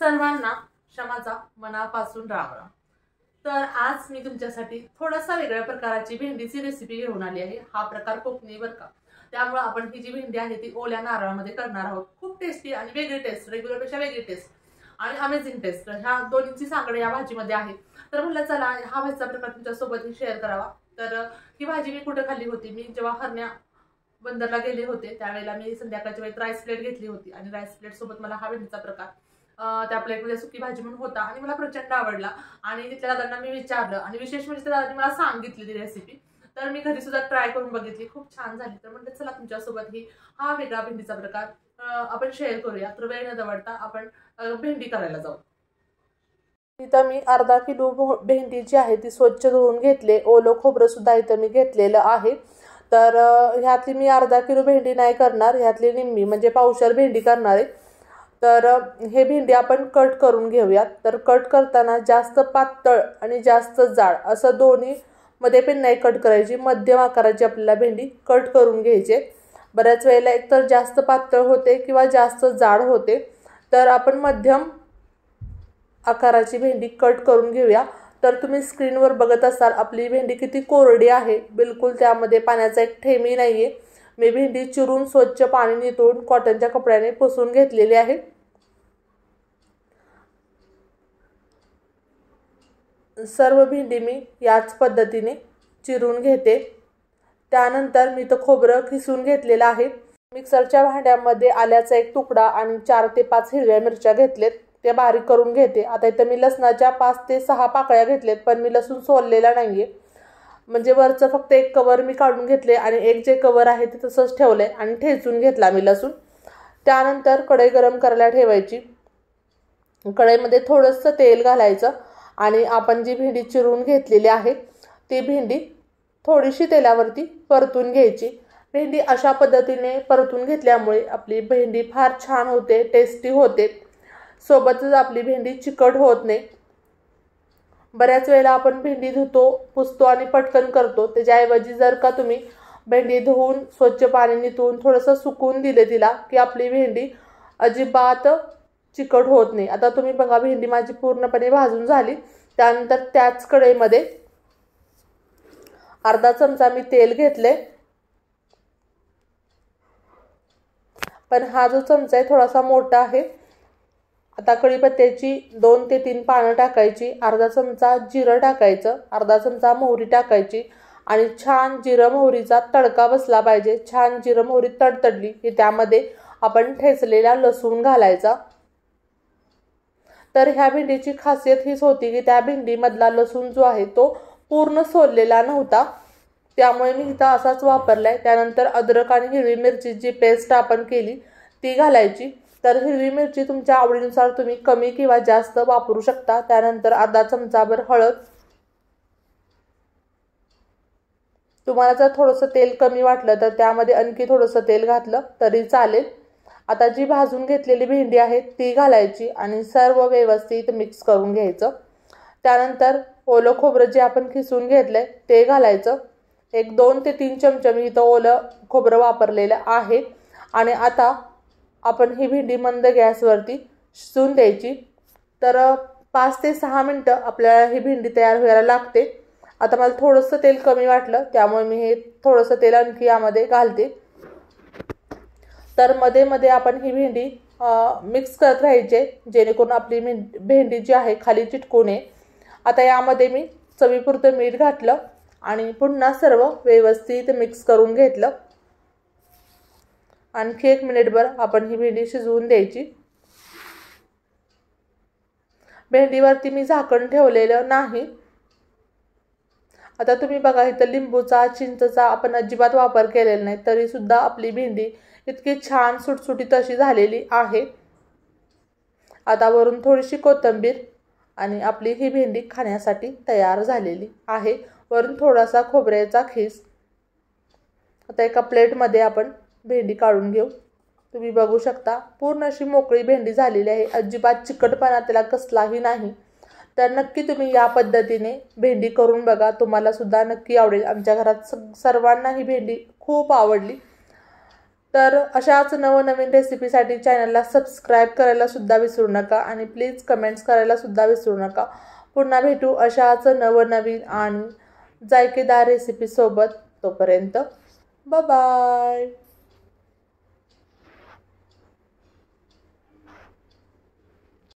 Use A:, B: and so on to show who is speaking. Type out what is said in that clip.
A: सर्वांना क्षमाचा मनापासून राम राम। तर आज मी तुमच्यासाठी थोडासा वेगळ्या प्रकारची भेंडीची रेसिपी घेऊन आली आहे। हा प्रकार कोकणी बर का, त्यामुळे आपण ही जी भेंडी आहे ती ओल्या नारळामध्ये करणार आहोत। खूप टेस्टी आणि वेगळी टेस्ट, रेग्युलर पेक्षा वेगळी टेस्ट आणि अमेझिंग टेस्ट ह्या दोन्हीची सांगड या भाजीमध्ये आहे। तर म्हणलं चला हा भाजीचा प्रकार तुमच्यासोबत शेअर करावा। तर ही भाजी मी कुठे खाल्ली होती, मी जेव्हा हरण्या बंदरला गेले होते त्यावेळेला मी संध्याकाळच्या वेळेत राईस प्लेट घेतली होती आणि राईस प्लेट सोबत मला हा भेंडीचा प्रकार त्या प्लेटमध्ये सुकी भाजी म्हणून होता आणि मला प्रचंड आवडला। आणि तिथल्या दादांना मी विचारलं आणि विशेष म्हणजे त्या दादांनी मला सांगितली ती रेसिपी। तर मी घरी सुद्धा ट्राय करून बघितली, खूप छान झाली। तर म्हणजे चला तुमच्यासोबत ही हा वेगळा भेंडीचा प्रकार आपण शेअर करूया। तर वेळ न दवडता आपण भेंडी करायला जाऊ। इथं मी अर्धा किलो भेंडी जी आहे ती स्वच्छ धुवून घेतले। ओलं खोबरं सुद्धा इथं मी घेतलेलं आहे। तर ह्यातली मी अर्धा किलो भेंडी नाही करणार, ह्यातली निम्मी म्हणजे पावशेर भेंडी करणार आहे। तर हे भेंडी आपण कट करून घेऊयात। तर कट करताना जास्त पातळ आणि जास्त जाड असं दोन्ही मध्ये पण नाही कट करायची, मध्यम आकाराची आपल्याला भेंडी कट करून घ्यायची। बऱ्याच वेळेला एकतर जास्त पातळ होते किंवा जास्त जाड होते, तर आपण मध्यम आकाराची भेंडी कट करून घेऊया। तर तुम्ही स्क्रीनवर बघत असाल आपली भेंडी किती कोरडी आहे, बिलकुल त्यामध्ये पाण्याचा एक थेंबही नाहीये। मी भेंडी चिरून स्वच्छ पाणी निथळून कॉटनच्या कपड्याने पुसून घेतलेली आहे। सर्व भेंडी मी याच पद्धतीने चिरून घेते। त्यानंतर मी तो खोबरं किसून घेतलेला आहे। मिक्सरच्या भांड्यामध्ये आल्याचा एक तुकडा आणि 4 ते 5 हिरव्या मिरच्या घेतलेत, ते बारीक करून घेते। आता इथं मी लसणाच्या 5 ते 6 पाकळ्या घेतलेत, पण मी लसूण सोललेला नाहीये, म्हणजे वरचं फक्त एक कवर मी काढून घेतले आणि एक जे कवर आहे ते तसंच ठेवलंय आणि ठेचून घेतला मी लसूण। त्यानंतर कढई गरम करायला ठेवायची। कढईमध्ये थोडंसं तेल घालायचं आणि आपण जी भेंडी चिरून घेतलेली आहे ती भेंडी थोडीशी तेलावरती परतून घ्यायची। भेंडी अशा पद्धतीने परतून घेतल्यामुळे आपली भेंडी फार छान होते, टेस्टी होते, सोबतच आपली भेंडी चिकट होत नाही। बऱ्याच वेळेला आपण भेंडी धुतो, पुसतो आणि पटकन करतो, त्याच्याऐवजी जर का तुम्ही भेंडी धुवून स्वच्छ पाणी निथळून थोडंसं सुकून दिले तिला की आपली भेंडी अजिबात चिकट होत नाही। आता तुम्ही बघा भेंडी माझी पूर्णपणे भाजून झाली। त्यानंतर त्याच कढईमध्ये अर्धा चमचा मी तेल घेतले, पण हा जो चमचा आहे थोडासा मोठा आहे। आता कढीपत्त्याची 2 ते 3 पानं टाकायची, अर्धा चमचा जिरं टाकायचं, अर्धा चमचा मोहरी टाकायची आणि छान जिरं मोहरीचा तडका बसला पाहिजे। छान जिरं मोहरी तडतडली की त्यामध्ये आपण ठेचलेला लसूण घालायचा। तर ह्या भेंडीची खासियत हीच होती की त्या भेंडीमधला लसूण जो आहे तो पूर्ण सोललेला नव्हता, त्यामुळे मी इथं असाच वापरलाय। त्यानंतर अद्रक आणि हिरवी मिरचीची पेस्ट आपण केली ती घालायची। तर हिरवी मिरची तुमच्या आवडीनुसार तुम्ही कमी किंवा जास्त वापरू शकता। त्यानंतर अर्धा चमचाभर हळद, तुम्हाला जर थोडंसं तेल कमी वाटलं तर त्यामध्ये आणखी थोडंसं तेल घातलं तरी चालेल। आता जी भाजून घेतलेली भेंडी आहे ती घालायची आणि सर्व व्यवस्थित मिक्स करून घ्यायचं। त्यानंतर ओलं खोबरं जे आपण खिसून घेतलंय ते घालायचं। एक 2 ते 3 चमचे मी इथं ओलं खोबरं वापरलेलं आहे। आणि आता आपण ही भेंडी मंद गॅसवरती शिजून द्यायची। तर 5 ते 6 मिनिटं आपल्याला ही भेंडी तयार व्हायला लागते। आता मला थोडंसं तेल कमी वाटलं त्यामुळे मी हे थोडंसं तेल आणखी यामध्ये घालते। तर मध्ये मध्ये आपण ही भेंडी मिक्स करत राहायचे, जेणेकरून आपली भेंडी जी आहे खाली चिटकू नये। आता यामध्ये मी चवीपुरतं मीठ घातलं आणि पुन्हा सर्व व्यवस्थित मिक्स करून घेतलं। आणखी 1 मिनिटभर आपण ही भेंडी शिजवून द्यायची। भेंडीवरती मी झाकण ठेवलेलं नाही। आता तुम्ही बघा इथं लिंबूचा, चिंचचा आपण अजिबात वापर केलेला नाही, तरी सुद्धा आपली भेंडी इतकी छान सुटसुटीत अशी झालेली आहे। आता वरून थोडीशी कोथिंबीर आणि आपली ही भेंडी खाण्यासाठी तयार झालेली आहे। वरून थोडासा खोबऱ्याचा खीस। आता एका प्लेटमध्ये आपण भेंडी काढून घेऊ। तुम्ही बघू शकता पूर्ण अशी मोकळी भेंडी झालेली आहे, अजिबात चिकटपणा त्याला कसलाही नाही। तर नक्की तुम्ही या पद्धतीने भेंडी करून बघा, तुम्हाला सुद्धा नक्की आवडेल। आमच्या घरात सर्वांना ही भेंडी खूप आवडली। तर अशाच नवनवीन रेसिपीसाठी चॅनलला सबस्क्राईब करायला सुद्धा विसरू नका आणि प्लीज कमेंट्स करायला सुद्धा विसरू नका. पुन्हा भेटू अशाच नवनवीन आणि जायकेदार रेसिपीसोबत. तोपर्यंत बाय बाय.